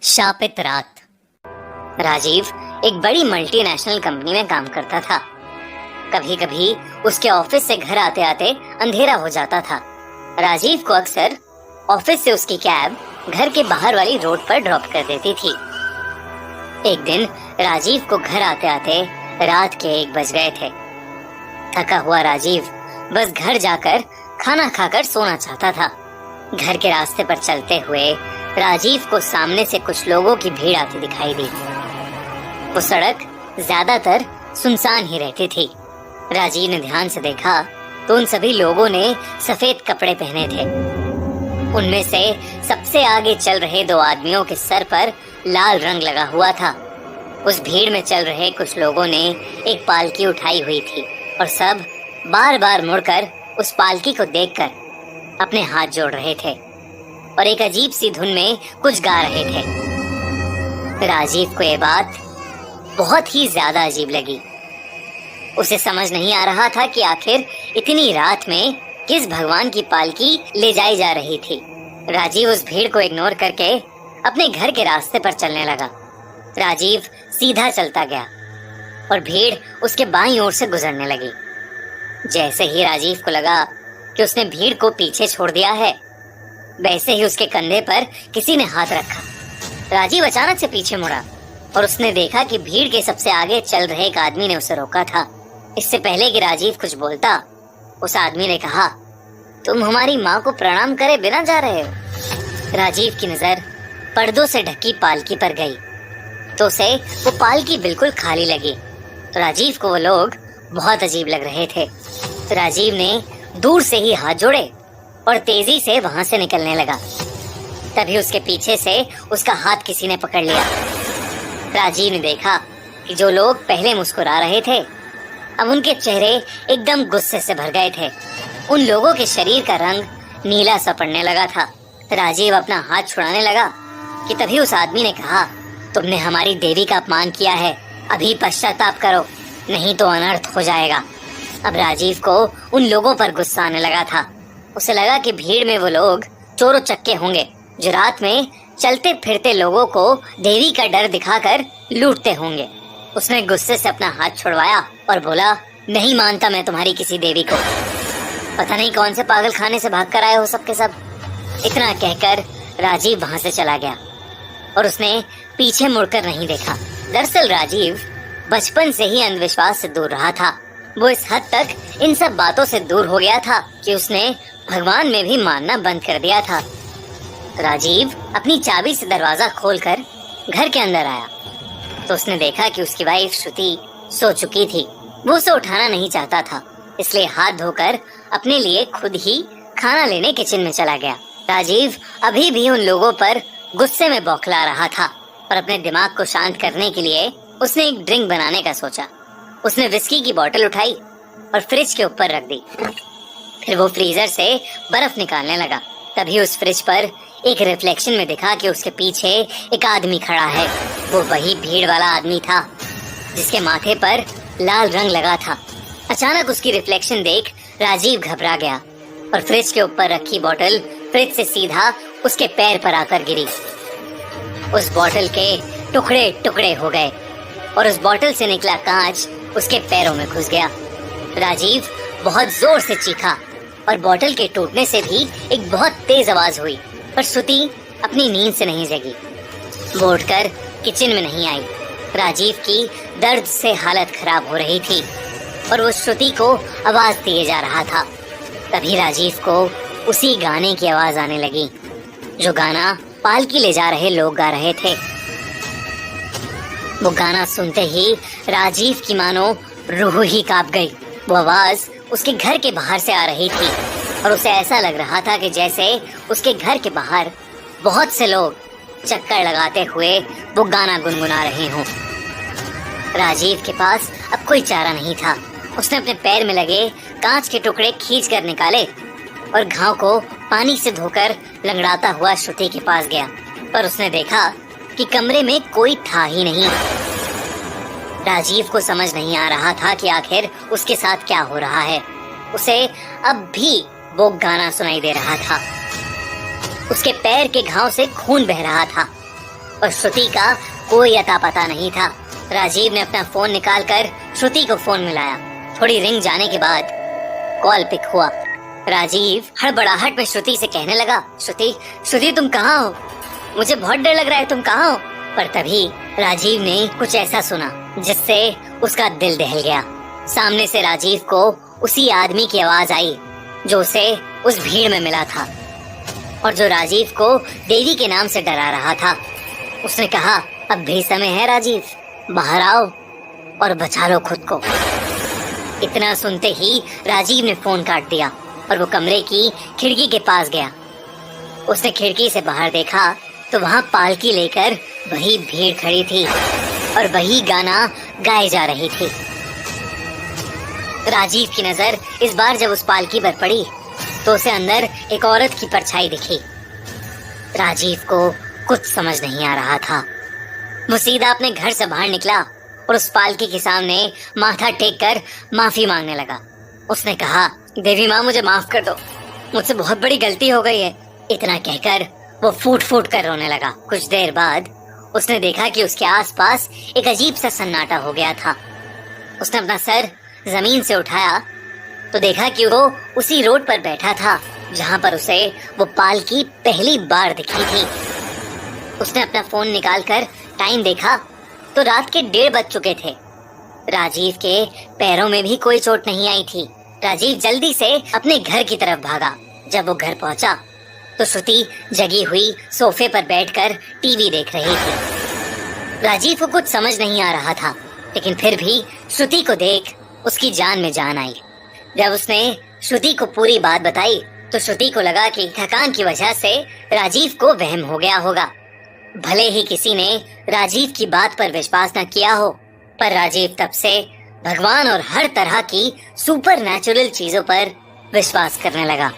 शापित रात। राजीव एक बड़ी मल्टीनेशनल कंपनी में काम करता था। कभी कभी उसके ऑफिस से घर आते आते अंधेरा हो जाता था। राजीव को अक्सर ऑफिस से उसकी कैब घर के बाहर वाली रोड पर ड्रॉप कर देती थी। एक दिन राजीव को घर आते आते रात के 1 बज गए थे। थका हुआ राजीव बस घर जाकर खाना खाकर सोना चाहता था। घर के रास्ते पर चलते हुए राजीव को सामने से कुछ लोगों की भीड़ आती दिखाई दी। वो सड़क ज्यादातर सुनसान ही रहती थी। राजीव ने ध्यान से देखा तो उन सभी लोगों ने सफेद कपड़े पहने थे। उनमें से सबसे आगे चल रहे 2 आदमियों के सर पर लाल रंग लगा हुआ था। उस भीड़ में चल रहे कुछ लोगों ने एक पालकी उठाई हुई थी और सब बार बार मुड़कर उस पालकी को देखकर अपने हाथ जोड़ रहे थे और एक अजीब सी धुन में कुछ गा रहे थे। राजीव को ये बात बहुत ही ज्यादा अजीब लगी। उसे समझ नहीं आ रहा था कि आखिर इतनी रात में किस भगवान की पालकी ले जाई जा रही थी। राजीव उस भीड़ को इग्नोर करके अपने घर के रास्ते पर चलने लगा। राजीव सीधा चलता गया और भीड़ उसके बाईं ओर से गुजरने लगी। जैसे ही राजीव को लगा कि उसने भीड़ को पीछे छोड़ दिया है, वैसे ही उसके कंधे पर किसी ने हाथ रखा। राजीव अचानक से पीछे मुड़ा और उसने देखा कि भीड़ के सबसे आगे चल रहे एक आदमी ने उसे रोका था। इससे पहले कि राजीव कुछ बोलता, उस आदमी ने कहा, तुम हमारी माँ को प्रणाम करे बिना जा रहे हो। राजीव की नजर पर्दों से ढकी पालकी पर गई तो उसे वो पालकी बिल्कुल खाली लगी। राजीव को वो लोग बहुत अजीब लग रहे थे। राजीव ने दूर से ही हाथ जोड़े और तेजी से वहां से निकलने लगा। तभी उसके पीछे से उसका हाथ किसी ने पकड़ लिया। राजीव ने देखा कि जो लोग पहले मुस्कुरा रहे थे अब उनके चेहरे एकदम गुस्से से भर गए थे। उन लोगों के शरीर का रंग नीला सा पड़ने लगा था। राजीव अपना हाथ छुड़ाने लगा कि तभी उस आदमी ने कहा, तुमने हमारी देवी का अपमान किया है, अभी पश्चाताप करो नहीं तो अनर्थ हो जाएगा। अब राजीव को उन लोगों पर गुस्सा आने लगा था। उसे लगा कि भीड़ में वो लोग चोर चक्के होंगे जो रात में चलते फिरते लोगों को देवी का डर दिखाकर लूटते होंगे। उसने गुस्से से अपना हाथ छुड़वाया और बोला, नहीं मानता मैं तुम्हारी किसी देवी को। पता नहीं कौन से पागल खाने से भाग कर आए हो सबके सब। इतना कहकर राजीव वहां से चला गया और उसने पीछे मुड़कर नहीं देखा। दरअसल राजीव बचपन से ही अंधविश्वास से दूर रहा था। वो इस हद तक इन सब बातों से दूर हो गया था कि उसने भगवान में भी मानना बंद कर दिया था। राजीव अपनी चाबी से दरवाजा खोलकर घर के अंदर आया तो उसने देखा कि उसकी वाइफ श्रुति सो चुकी थी। वो उसे उठाना नहीं चाहता था, इसलिए हाथ धोकर अपने लिए खुद ही खाना लेने किचन में चला गया। राजीव अभी भी उन लोगों पर गुस्से में बौखला रहा था और अपने दिमाग को शांत करने के लिए उसने एक ड्रिंक बनाने का सोचा। उसने विस्की की बोतल उठाई और फ्रिज के ऊपर रख दी। फिर वो फ्रीजर से बर्फ निकालने लगा। तभी उस फ्रिज पर एक रिफ्लेक्शन में दिखा कि उसके पीछे एक आदमी खड़ा है। वो वही भीड़ वाला आदमी था जिसके माथे पर लाल रंग लगा था। अचानक उसकी रिफ्लेक्शन देख राजीव घबरा गया और फ्रिज के ऊपर रखी बोतल फ्रिज से सीधा उसके पैर पर आकर गिरी। उस बोतल के टुकड़े टुकड़े हो गए और उस बोतल से निकला कांच उसके पैरों में घुस गया। राजीव बहुत जोर से चीखा और बोतल के टूटने से भी एक बहुत तेज आवाज हुई, पर श्रुति अपनी नींद से नहीं जगी। वो उठकर किचन में नहीं आई। राजीव की दर्द से हालत खराब हो रही थी और वो श्रुति को आवाज दिए जा रहा था। तभी राजीव को उसी गाने की आवाज आने लगी जो गाना पालकी ले जा रहे लोग गा रहे थे। वो गाना सुनते ही राजीव की मानो रूह ही कांप गई। वो आवाज उसके घर के बाहर से आ रही थी और उसे ऐसा लग रहा था कि जैसे उसके घर के बाहर बहुत से लोग चक्कर लगाते हुए वो गाना गुनगुना रहे हों। राजीव के पास अब कोई चारा नहीं था। उसने अपने पैर में लगे कांच के टुकड़े खींच कर निकाले और घाव को पानी से धोकर लंगड़ाता हुआ श्रुति के पास गया, पर उसने देखा कि कमरे में कोई था ही नहीं। राजीव को समझ नहीं आ रहा था कि आखिर उसके साथ क्या हो रहा है। उसे अब भी वो गाना सुनाई दे रहा था। उसके पैर के घाव से खून बह रहा था। और श्रुति का कोई अता पता नहीं था। राजीव ने अपना फोन निकालकर श्रुति को फोन मिलाया। थोड़ी रिंग जाने के बाद कॉल पिक हुआ। राजीव हड़बड़ाहट में श्रुति से कहने लगा, श्रुति श्रुति तुम कहाँ हो? मुझे बहुत डर लग रहा है, तुम कहाँ हो? पर तभी राजीव ने कुछ ऐसा सुना जिससे उसका दिल दहल गया। सामने से राजीव को उसी आदमी की आवाज आई जो उसे उस भीड़ में मिला था और जो राजीव को देवी के नाम से डरा रहा था। उसने कहा, अब भी समय है राजीव, बाहर आओ और बचा लो खुद को। इतना सुनते ही राजीव ने फोन काट दिया और वो कमरे की खिड़की के पास गया। उसने खिड़की से बाहर देखा तो वहाँ पालकी लेकर वही भीड़ खड़ी थी और वही गाना गाए जा रही थी। राजीव की नजर इस बार जब उस पालकी पर पड़ी तो उसे अंदर एक औरत की परछाई दिखी। राजीव को कुछ समझ नहीं आ रहा था। वो सीधा अपने घर से बाहर निकला और उस पालकी के सामने माथा टेक कर माफी मांगने लगा। उसने कहा, देवी माँ मुझे माफ कर दो, मुझसे बहुत बड़ी गलती हो गई है। इतना कहकर वो फूट फूट कर रोने लगा। कुछ देर बाद उसने देखा कि उसके आसपास एक अजीब सा सन्नाटा हो गया था। उसने अपना सर जमीन से उठाया तो देखा कि वो उसी रोड पर बैठा था जहाँ पर उसे वो पालकी पहली बार दिखी थी। उसने अपना फोन निकालकर टाइम देखा तो रात के 1:30 बज चुके थे। राजीव के पैरों में भी कोई चोट नहीं आई थी। राजीव जल्दी से अपने घर की तरफ भागा। जब वो घर पहुंचा तो श्रुति जगी हुई सोफे पर बैठकर टीवी देख रही थी। राजीव को कुछ समझ नहीं आ रहा था, लेकिन फिर भी श्रुति को देख उसकी जान में जान आई। जब उसने श्रुति को पूरी बात बताई तो श्रुति को लगा कि थकान की वजह से राजीव को वहम हो गया होगा। भले ही किसी ने राजीव की बात पर विश्वास न किया हो, पर राजीव तब से भगवान और हर तरह की सुपर नेचुरल चीजों पर विश्वास करने लगा।